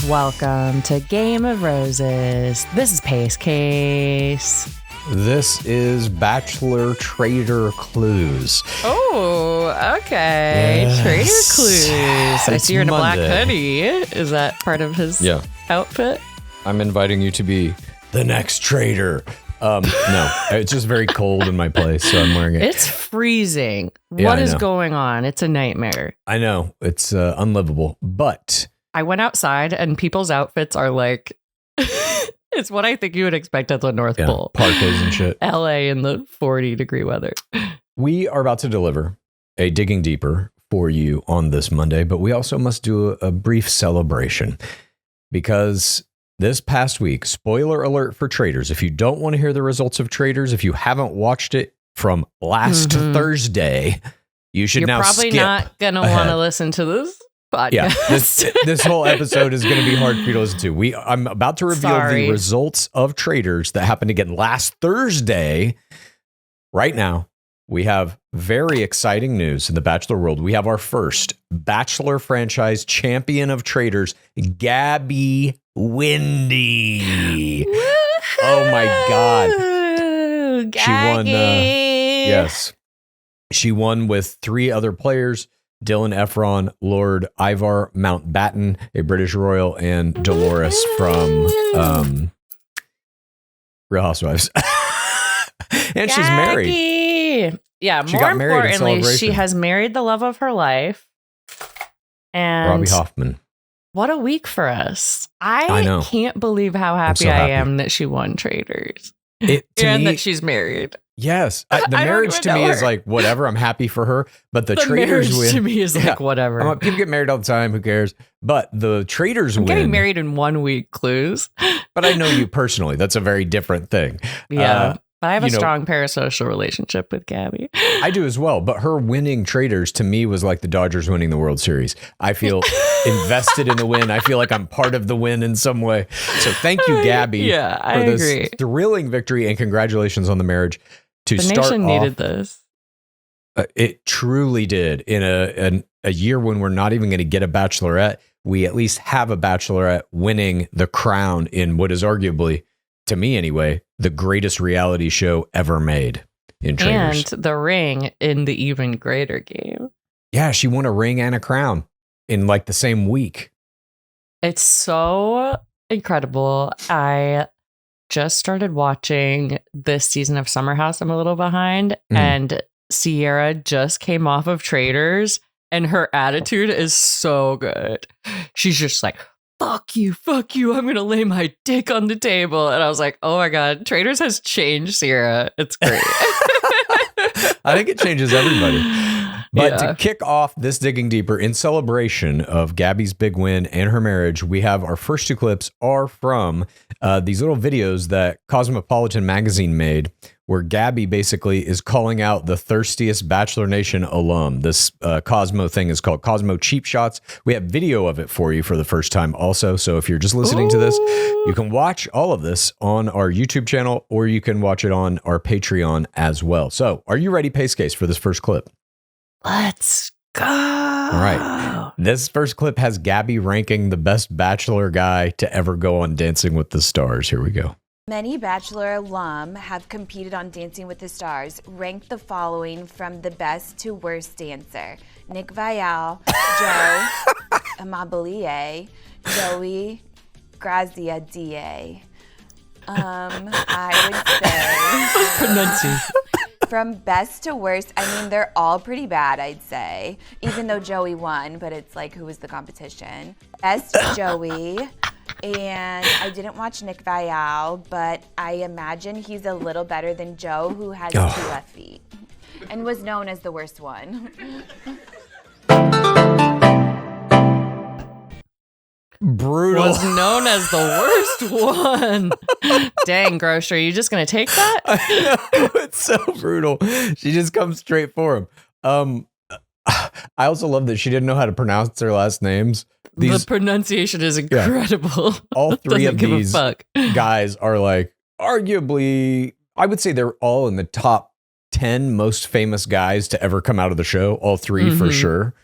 Welcome to Game of Roses. This is PaceCase. This is Bachelor Traitor Clues. Oh, okay. Yes. Traitor Clues. I It's see you're in a black Monday. hoodie. Is that part of his outfit? I'm inviting you to be the next traitor. No, it's just very cold in my place, so I'm wearing it. It's freezing. Yeah, What I is know. going on? It's a nightmare. I know, it's unlivable, but... I went outside and people's outfits are like, it's what I think you would expect at the North Pole. Parkas and shit. LA in the 40-degree weather. We are about to deliver a Digging Deeper for you on this Monday, but we also must do a brief celebration because this past week, spoiler alert for Traitors, if you don't want to hear the results of Traitors, if you haven't watched it from last Thursday, you should now skip. You're probably not going to want to listen to this podcast. Yeah, this whole episode is going to be hard for you to listen to. I'm about to reveal the results of Traitors that happened again last Thursday. Right now, we have very exciting news in the Bachelor world. We have our first Bachelor franchise champion of Traitors, Gabby Windy. Oh my God. Gaggy. She won. Yes. She won with 3 other players. Dylan Efron, Lord Ivar Mountbatten, a British royal, and Dolores from Real Housewives. And she's married. Yeah, She more got married in importantly, she celebration. has married the love of her life. And Robbie Hoffman. what a week for us. I know. Can't believe how happy so I happy. am that she won Traitors. To And me, that she's married. yes. The I don't marriage even to know me is her. like, whatever, I'm happy for her. But the Traitors marriage win. to me is Yeah. like, whatever. People get married all the time. Who cares? But the Traitors I'm win. getting married in 1 week, Clues. But I know you personally. That's a very different thing. Yeah. But I have a you know- strong parasocial relationship with Gabby. I do as well, but her winning Traitors to me was like the Dodgers winning the World Series. I feel invested in the win. I feel like I'm part of the win in some way. So thank you, Gabby, I for this agree. thrilling victory, and congratulations on the marriage. To The start nation off, needed this. it truly did. In a year when we're not even going to get a Bachelorette, we at least have a Bachelorette winning the crown in what is arguably, to me anyway, the greatest reality show ever made in Traitors. And the ring in the even greater game. Yeah, she won a ring and a crown in like the same week. It's so incredible. I just started watching this season of Summer House. I'm a little behind. And Sierra just came off of Traitors, and her attitude is so good. She's just like, fuck you, I'm going to lay my dick on the table. And I was like, oh my God, Traitors has changed Sierra. It's great. I think it changes everybody. But Yeah. to kick off this Digging Deeper in celebration of Gabby's big win and her marriage, we have our first 2 clips are from these little videos that Cosmopolitan magazine made, where Gabby basically is calling out the thirstiest Bachelor Nation alum. This Cosmo thing is called Cosmo Cheap Shots. We have video of it for you for the first time also. So if you're just listening to this, you can watch all of this on our YouTube channel, or you can watch it on our Patreon as well. So are you ready, PaceCase, for this first clip? Let's go. All right. This first clip has Gabby ranking the best Bachelor guy to ever go on Dancing with the Stars. Here we go. Many Bachelor alum have competed on Dancing with the Stars. Rank the following from the best to worst dancer: Nick Viall, Joe Amabilie, Joey Grazia Da. I would say Pronunciation. from best to worst, I mean, they're all pretty bad, I'd say. Even though Joey won, but it's like, who was the competition? Best Joey. And I didn't watch Nick Viall, but I imagine he's a little better than Joe, who has 2 left feet and was known as the worst one. Brutal. Was known as the worst one. Dang, Grocer, you just gonna take that? I know, it's so brutal. She just comes straight for him. I also love that she didn't know how to pronounce their last names. The pronunciation is incredible. All 3 of Doesn't give a these fuck. guys are like, arguably, I would say they're all in the top 10 most famous guys to ever come out of the show, all three for sure.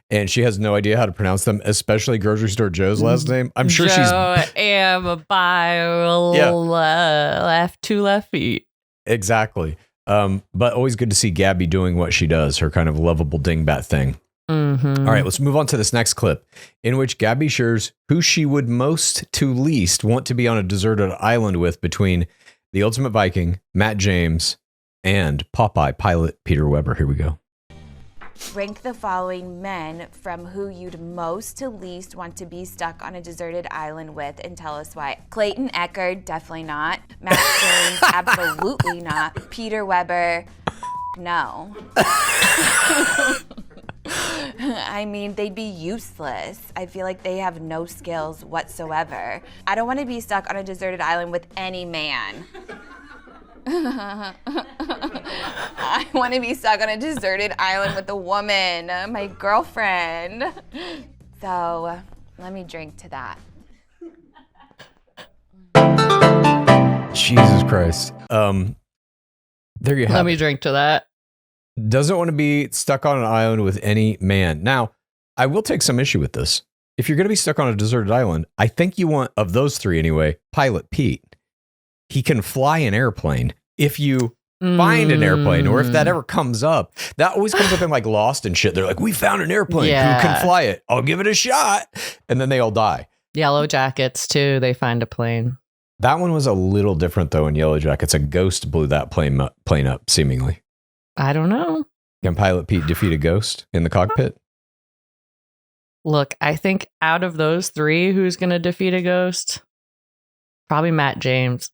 And she has no idea how to pronounce them, especially Grocery Store Joe's last name. I'm sure she's am by left, two left feet. Exactly. But always good to see Gabby doing what she does, her kind of lovable dingbat thing. Mm-hmm. All right, let's move on to this next clip in which Gabby shares who she would most to least want to be on a deserted island with between the Ultimate Viking, Matt James, and Popeye pilot Peter Weber. Here we go. Rank the following men from who you'd most to least want to be stuck on a deserted island with, and tell us why. Clayton Echard, definitely not. Matt James, absolutely not. Peter Weber, no. I mean, they'd be useless. I feel like they have no skills whatsoever. I don't want to be stuck on a deserted island with any man. I want to be stuck on a deserted island with a woman, my girlfriend. So let me drink to that. Jesus Christ. There you have Let me drink to that. Doesn't want to be stuck on an island with any man. Now, I will take some issue with this. If you're going to be stuck on a deserted island, I think you want, of those three anyway, Pilot Pete. He can fly an airplane. If you find an airplane, or if that ever comes up, that always comes up in like Lost and shit. They're like, we found an airplane. Who can fly it? I'll give it a shot. And then they all die. Yellow Jackets, too. They find a plane. That one was a little different, though, in Yellow Jackets. A ghost blew that plane up, seemingly. I don't know. Can Pilot Pete defeat a ghost in the cockpit? Look, I think out of those three, who's going to defeat a ghost? Probably Matt James.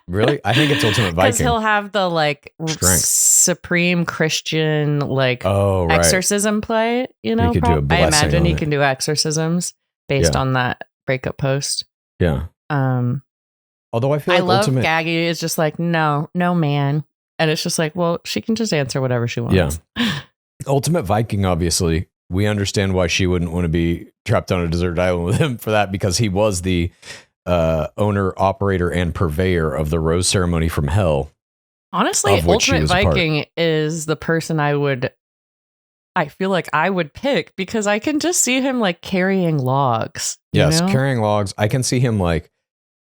Really? I think it's Ultimate Viking. Because he'll have the like supreme Christian exorcism play, you know? He could do a blessing. I imagine he on can do exorcisms based on that breakup post. Yeah. Although I feel like I love Gaggy is just like, no man. And it's just like, well, she can just answer whatever she wants. Yeah. Ultimate Viking, obviously, we understand why she wouldn't want to be trapped on a desert island with him for that, because he was the owner, operator, and purveyor of the rose ceremony from hell. Honestly, Ultimate Viking is the person I feel like I would pick, because I can just see him like carrying logs. Yes, you know? Carrying logs. I can see him like,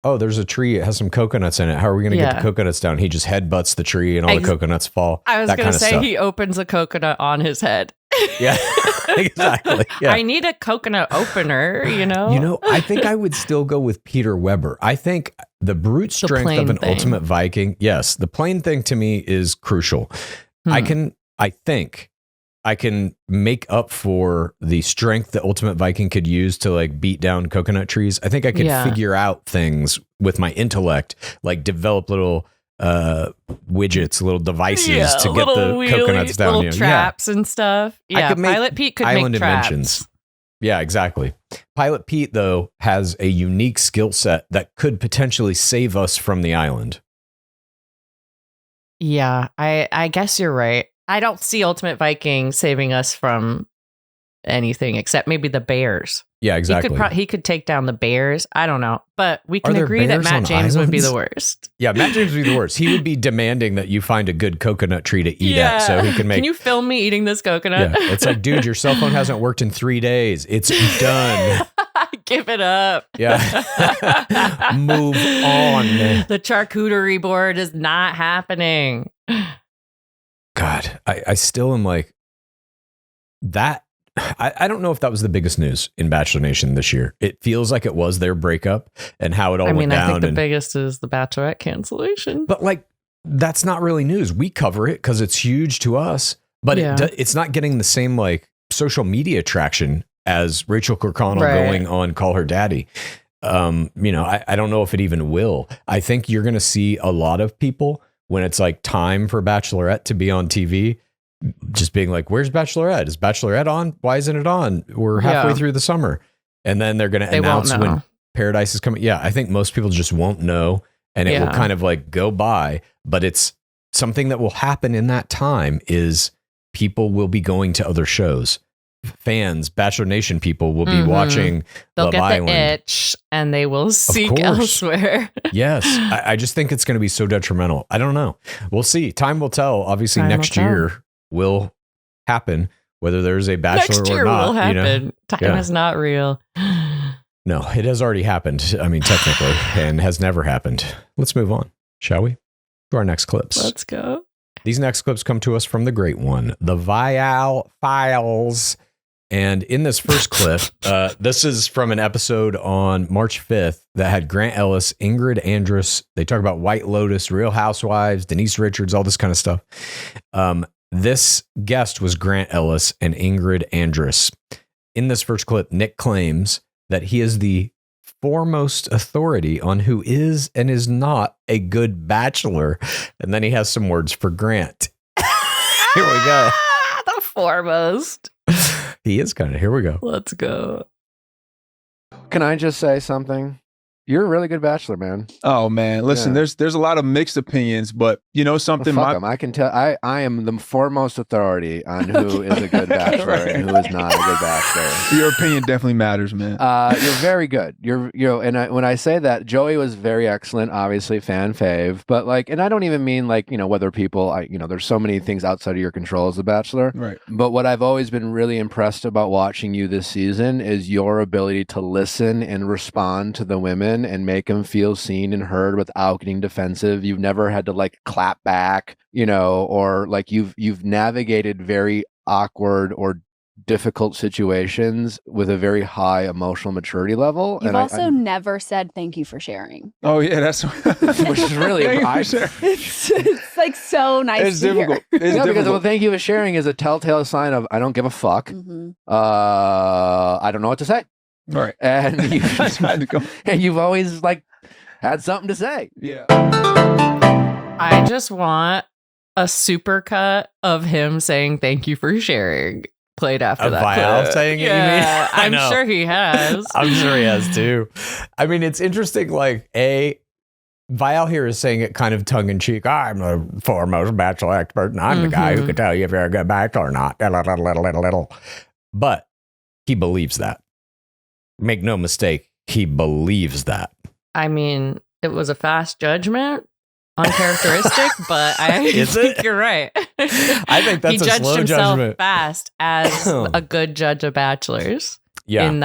oh, there's a tree. It has some coconuts in it. How are we going to get the coconuts down? He just headbutts the tree and all the coconuts fall. I was going to say he opens a coconut on his head. Yeah, exactly. Yeah. I need a coconut opener, you know? You know, I think I would still go with Peter Weber. I think the brute strength of an Ultimate Viking, yes, the plane thing to me is crucial. I think I can make up for the strength that Ultimate Viking could use to like beat down coconut trees. I think I could figure out things with my intellect, like develop little widgets, little devices to get the coconuts down. Little traps and stuff. Yeah, Pilot Pete could make traps. Inventions. Yeah, exactly. Pilot Pete, though, has a unique skill set that could potentially save us from the island. Yeah, I guess you're right. I don't see Ultimate Viking saving us from anything except maybe the bears. Yeah, exactly. He could take down the bears. I don't know. But we can agree that Matt James would be the worst. Yeah, Matt James would be the worst. He would be demanding that you find a good coconut tree to eat at so he can make... Can you film me eating this coconut? Yeah, it's like, dude, your cell phone hasn't worked in 3 days. It's done. Give it up. Yeah. Move on. The charcuterie board is not happening. God, I still am like, that. I don't know if that was the biggest news in Bachelor Nation this year. It feels like it was their breakup and how it all went down. I think the biggest is the Bachelorette cancellation. But like, that's not really news. We cover it because it's huge to us, but it's not getting the same like social media traction as Rachel Kirkconnell going on Call Her Daddy. You know, I don't know if it even will. I think you're going to see a lot of people when it's like time for Bachelorette to be on TV, just being like, where's Bachelorette? Is Bachelorette on? Why isn't it on? We're halfway through the summer. And then they're going to announce when Paradise is coming. Yeah, I think most people just won't know, and it will kind of like go by. But it's something that will happen in that time is people will be going to other shows. fans, Bachelor Nation people, will be watching They'll Love get Island. the itch and they will seek elsewhere. Yes. I just think it's going to be so detrimental. I don't know. We'll see. Time will tell. Obviously, next year will happen, whether there's a Bachelor next year or not. Will happen. Time is not real. No, it has already happened. I mean, technically, and has never happened. Let's move on, shall we? To our next clips. Let's go. These next clips come to us from the great one, the Viall Files. And in this first clip, this is from an episode on March 5th that had Grant Ellis, Ingrid Andress. They talk about White Lotus, Real Housewives, Denise Richards, all this kind of stuff. This guest was Grant Ellis and Ingrid Andress. In this first clip, Nick claims that he is the foremost authority on who is and is not a good bachelor. And then he has some words for Grant. Here we go. The foremost. He is kind of. Here we go. Let's go. Can I just say something? You're a really good bachelor, man. Oh man, listen, there's a lot of mixed opinions, but you know something. Well, fuck 'em. I can tell. I am the foremost authority on who is a good bachelor and who is not a good bachelor. Your opinion definitely matters, man. You're very good. When I say that, Joey was very excellent, obviously fan fave, but like, and I don't even mean like, whether people, there's so many things outside of your control as a bachelor. Right. But what I've always been really impressed about watching you this season is your ability to listen and respond to the women and make them feel seen and heard without getting defensive. You've never had to like clap back, or like you've navigated very awkward or difficult situations with a very high emotional maturity level. You've also never said thank you for sharing. Oh yeah, that's which is really it's like so nice. It's to difficult. Hear. It's difficult. Because thank you for sharing is a telltale sign of I don't give a fuck. Mm-hmm. I don't know what to say. Right. And you've always like had something to say. Yeah. I just want a super cut of him saying thank you for sharing played after that Viall clip. saying it, you mean? Yeah, I I'm know. sure he has. I'm sure he has too. I mean, it's interesting. Like, Viall here is saying it kind of tongue in cheek. I'm the foremost bachelor expert, and I'm the guy who can tell you if you're a good bachelor or not. Little. But he believes that. Make no mistake, he believes that. I mean, it was a fast judgment, uncharacteristic, but I think you're right. I think that's he a judged slow himself judgment. Fast as a good judge of bachelors. Yeah. In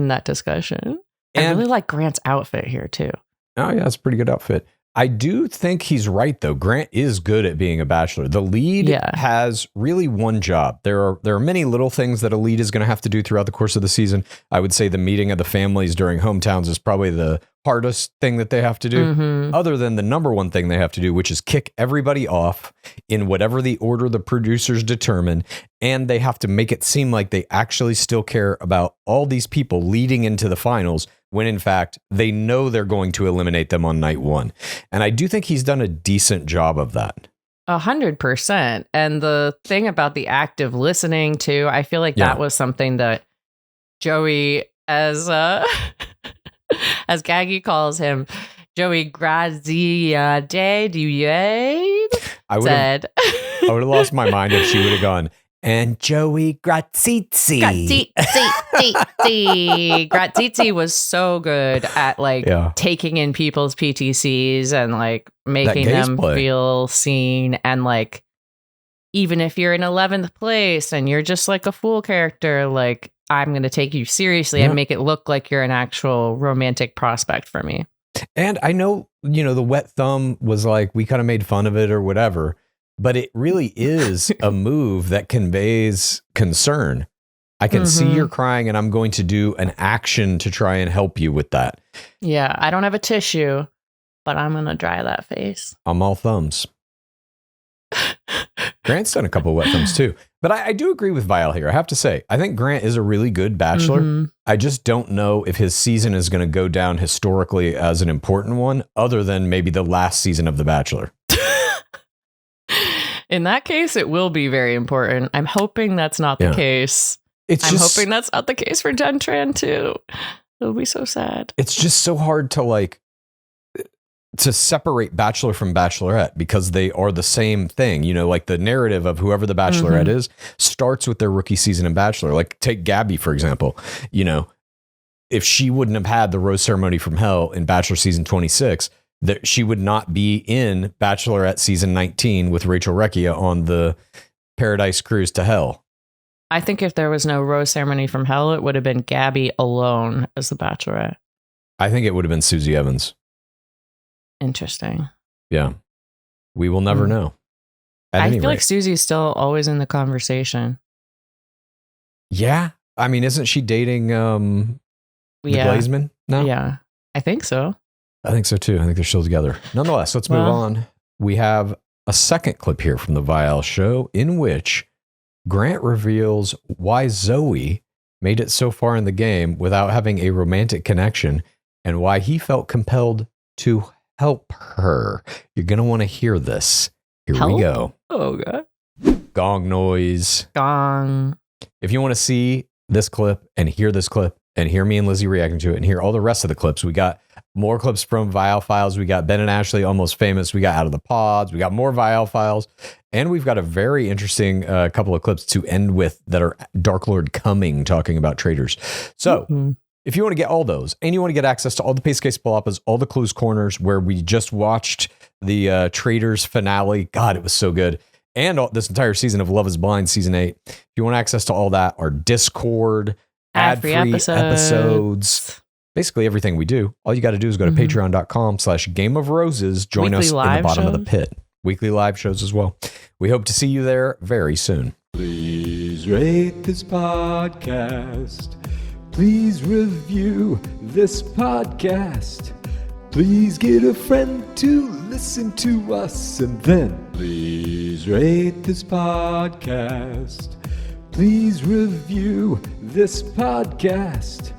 that discussion. I And- really like Grant's outfit here too. Oh, yeah, that's a pretty good outfit. I do think he's right, though. Grant is good at being a bachelor. The lead has really one job. There are many little things that a lead is going to have to do throughout the course of the season. I would say the meeting of the families during hometowns is probably the hardest thing that they have to do, other than the number one thing they have to do, which is kick everybody off in whatever the order the producers determine. And they have to make it seem like they actually still care about all these people leading into the finals, when in fact they know they're going to eliminate them on night one. And I do think he's done a decent job of that. 100%. And the thing about the active listening too, I feel like that was something that Joey, as Gaggy calls him, Joey Graziade said. I would have lost my mind if she would have gone, and Joey Grazizi. Grazizi was so good at taking in people's PTCs and like making them feel seen. And like, even if you're in 11th place and you're just like a fool character, like I'm going to take you seriously and make it look like you're an actual romantic prospect for me. And I know, the wet thumb was like, we kind of made fun of it or whatever, but it really is a move that conveys concern. I can see you're crying and I'm going to do an action to try and help you with that. Yeah, I don't have a tissue, but I'm going to dry that face. I'm all thumbs. Grant's done a couple of wet thumbs too. But I do agree with Viall here. I have to say, I think Grant is a really good bachelor. I just don't know if his season is going to go down historically as an important one, other than maybe the last season of The Bachelor. In that case, it will be very important. I'm hoping that's not the case. I'm hoping that's not the case for Jen Tran too. It'll be so sad. It's just so hard to like to separate Bachelor from Bachelorette because they are the same thing. You know, like the narrative of whoever the Bachelorette is starts with their rookie season in Bachelor. Like take Gabby, for example. You know, if she wouldn't have had the rose ceremony from hell in Bachelor season 26, that she would not be in Bachelorette season 19 with Rachel Recchia on the Paradise Cruise to Hell. I think if there was no rose ceremony from hell, it would have been Gabby alone as the Bachelorette. I think it would have been Susie Evans. Interesting. Yeah. We will never know. I feel like Susie's still always in the conversation. Yeah. I mean, isn't she dating the Glazeman now? Yeah. I think so. I think so too. I think they're still together. Nonetheless, let's move on. We have a second clip here from the Viall show in which Grant reveals why Zoe made it so far in the game without having a romantic connection and why he felt compelled to help her. You're going to want to hear this. Here we go. Oh, God. Gong noise. Gong. If you want to see this clip and hear this clip and hear me and Lizzie reacting to it and hear all the rest of the clips, we got more clips from Viall Files. We got Ben and Ashley Almost Famous. We got Out of the Pods. We got more Viall Files. And we've got a very interesting couple of clips to end with that are Dark Lord Coming talking about Traitors. So if you want to get all those and you want to get access to all the PaceCase Palapas, all the Clues Corners where we just watched the Traitors finale. God, it was so good. And this entire season of Love is Blind season 8. If you want access to all that, our Discord, ad-free episodes, basically everything we do, all you got to do is go to patreon.com/Game of Roses. Join Weekly us in the live bottom of shows? the pit. Weekly live shows as well. We hope to see you there very soon. Please rate this podcast. Please review this podcast. Please get a friend to listen to us. And then please rate this podcast. Please review this podcast.